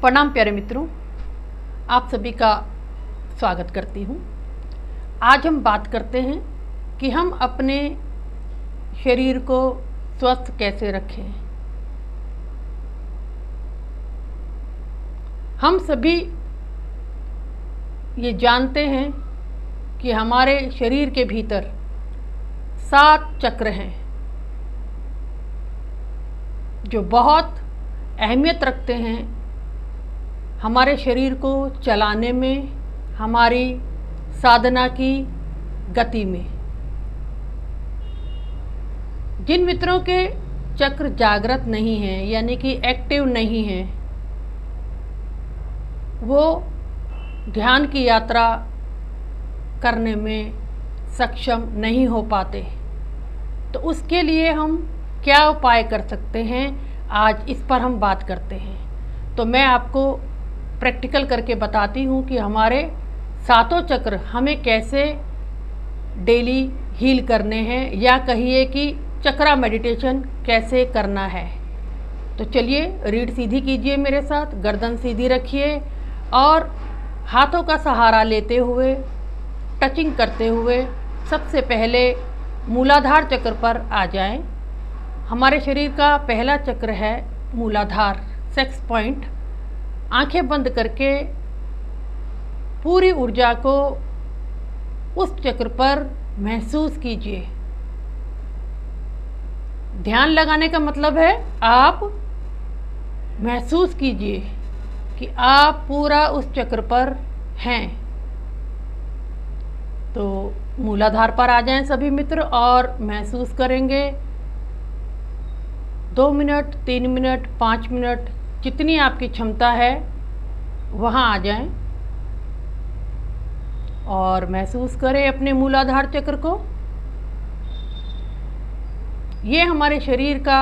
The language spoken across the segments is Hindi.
प्रणाम प्यारे मित्रों, आप सभी का स्वागत करती हूँ। आज हम बात करते हैं कि हम अपने शरीर को स्वस्थ कैसे रखें। हम सभी ये जानते हैं कि हमारे शरीर के भीतर 7 चक्र हैं जो बहुत अहमियत रखते हैं हमारे शरीर को चलाने में, हमारी साधना की गति में। जिन मित्रों के चक्र जागृत नहीं हैं यानी कि एक्टिव नहीं हैं, वो ध्यान की यात्रा करने में सक्षम नहीं हो पाते। तो उसके लिए हम क्या उपाय कर सकते हैं, आज इस पर हम बात करते हैं। तो मैं आपको प्रैक्टिकल करके बताती हूँ कि हमारे 7 चक्र हमें कैसे डेली हील करने हैं, या कहिए कि चक्रा मेडिटेशन कैसे करना है। तो चलिए, रीढ़ सीधी कीजिए मेरे साथ, गर्दन सीधी रखिए और हाथों का सहारा लेते हुए, टचिंग करते हुए सबसे पहले मूलाधार चक्र पर आ जाएं। हमारे शरीर का पहला चक्र है मूलाधार, सेक्स पॉइंट। आंखें बंद करके पूरी ऊर्जा को उस चक्र पर महसूस कीजिए। ध्यान लगाने का मतलब है आप महसूस कीजिए कि आप पूरा उस चक्र पर हैं। तो मूलाधार पर आ जाएं सभी मित्र और महसूस करेंगे। 2 मिनट, 3 मिनट, 5 मिनट, जितनी आपकी क्षमता है वहाँ आ जाएं और महसूस करें अपने मूलाधार चक्र को। ये हमारे शरीर का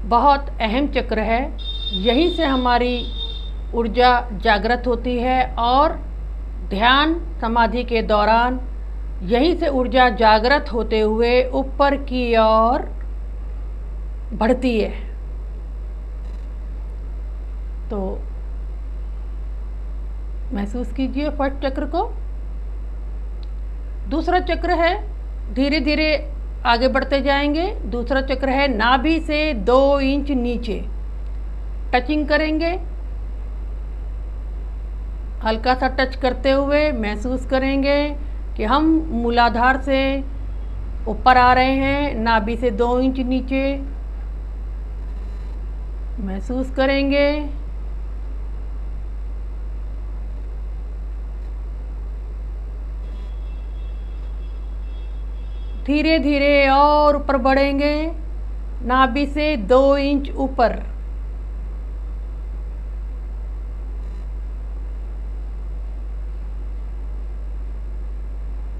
बहुत अहम चक्र है। यहीं से हमारी ऊर्जा जागृत होती है और ध्यान समाधि के दौरान यहीं से ऊर्जा जागृत होते हुए ऊपर की ओर बढ़ती है। तो महसूस कीजिए फर्स्ट चक्र को। दूसरा चक्र है, धीरे धीरे आगे बढ़ते जाएंगे। दूसरा चक्र है नाभि से 2 इंच नीचे, टचिंग करेंगे। हल्का सा टच करते हुए महसूस करेंगे कि हम मूलाधार से ऊपर आ रहे हैं, नाभि से 2 इंच नीचे महसूस करेंगे। धीरे धीरे और ऊपर बढ़ेंगे, नाभि से 2 इंच ऊपर।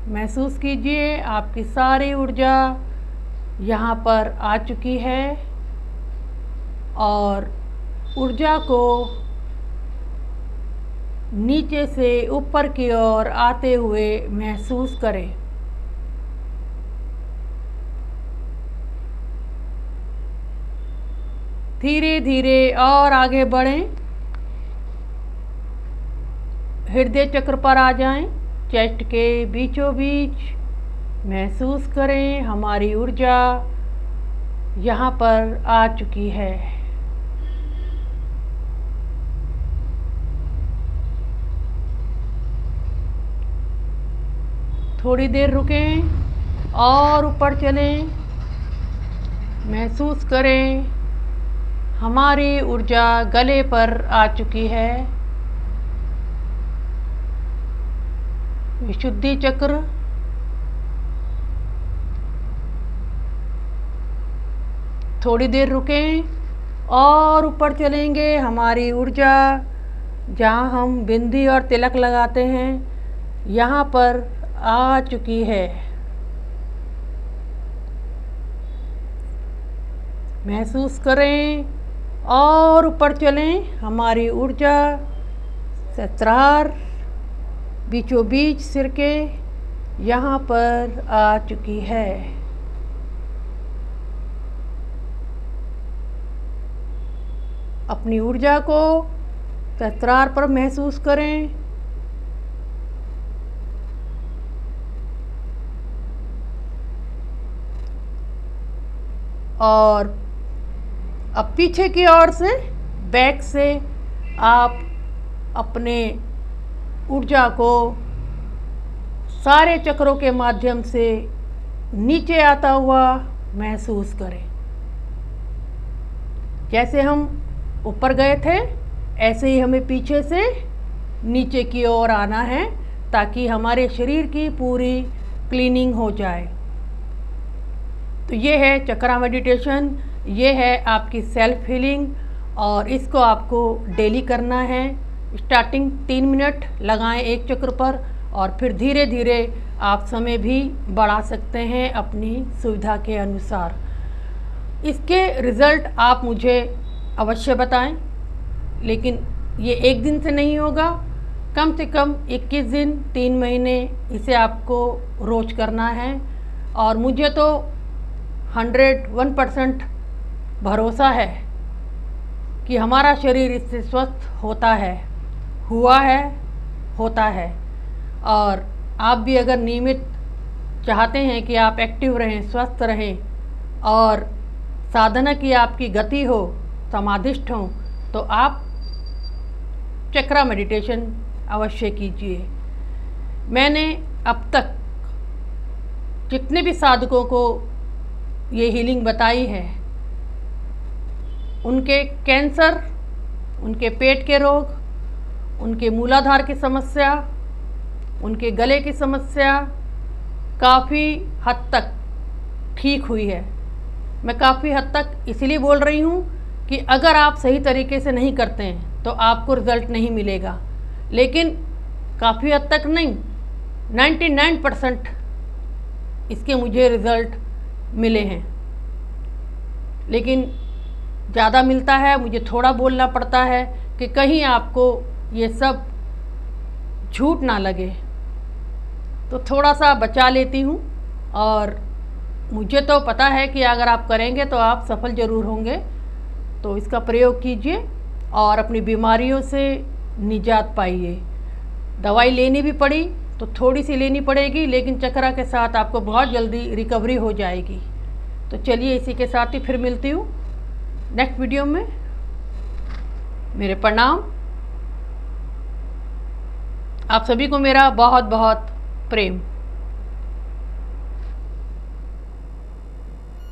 महसूस कीजिए आपकी सारी ऊर्जा यहाँ पर आ चुकी है और ऊर्जा को नीचे से ऊपर की ओर आते हुए महसूस करें। धीरे धीरे और आगे बढ़ें, हृदय चक्र पर आ जाएं। चेस्ट के बीचों बीच महसूस करें हमारी ऊर्जा यहाँ पर आ चुकी है। थोड़ी देर रुकें और ऊपर चलें। महसूस करें हमारी ऊर्जा गले पर आ चुकी है। विशुद्धि चक्र, थोड़ी देर रुकें और ऊपर चलेंगे। हमारी ऊर्जा जहाँ हम बिंदी और तिलक लगाते हैं यहाँ पर आ चुकी है। महसूस करें और ऊपर चलें। हमारी ऊर्जा सहस्त्रार, बीचों बीच सिर के यहाँ पर आ चुकी है। अपनी ऊर्जा को सहस्त्रार पर महसूस करें। और अब पीछे की ओर से, बैक से आप अपने ऊर्जा को सारे चक्रों के माध्यम से नीचे आता हुआ महसूस करें। जैसे हम ऊपर गए थे ऐसे ही हमें पीछे से नीचे की ओर आना है, ताकि हमारे शरीर की पूरी क्लीनिंग हो जाए। तो ये है चक्रा मेडिटेशन, ये है आपकी सेल्फ हीलिंग, और इसको आपको डेली करना है। स्टार्टिंग 3 मिनट लगाएं एक चक्र पर, और फिर धीरे धीरे आप समय भी बढ़ा सकते हैं अपनी सुविधा के अनुसार। इसके रिज़ल्ट आप मुझे अवश्य बताएं, लेकिन ये एक दिन से नहीं होगा, कम से कम 21 दिन 3 महीने इसे आपको रोज़ करना है। और मुझे तो 101% भरोसा है कि हमारा शरीर इससे स्वस्थ होता है, हुआ है, होता है। और आप भी अगर नियमित चाहते हैं कि आप एक्टिव रहें, स्वस्थ रहें और साधना की आपकी गति हो, समाधिष्ठ हो, तो आप चक्रा मेडिटेशन अवश्य कीजिए। मैंने अब तक जितने भी साधकों को ये हीलिंग बताई है, उनके कैंसर, उनके पेट के रोग, उनके मूलाधार की समस्या, उनके गले की समस्या काफ़ी हद तक ठीक हुई है। मैं काफ़ी हद तक इसलिए बोल रही हूँ कि अगर आप सही तरीके से नहीं करते हैं तो आपको रिज़ल्ट नहीं मिलेगा, लेकिन काफ़ी हद तक नहीं, 99% इसके मुझे रिज़ल्ट मिले हैं। लेकिन ज़्यादा मिलता है, मुझे थोड़ा बोलना पड़ता है कि कहीं आपको ये सब झूठ ना लगे, तो थोड़ा सा बचा लेती हूँ। और मुझे तो पता है कि अगर आप करेंगे तो आप सफल ज़रूर होंगे। तो इसका प्रयोग कीजिए और अपनी बीमारियों से निजात पाइए। दवाई लेनी भी पड़ी तो थोड़ी सी लेनी पड़ेगी, लेकिन चक्रा के साथ आपको बहुत जल्दी रिकवरी हो जाएगी। तो चलिए इसी के साथ ही फिर मिलती हूँ नेक्स्ट वीडियो में। मेरे प्रणाम। आप सभी को मेरा बहुत बहुत प्रेम।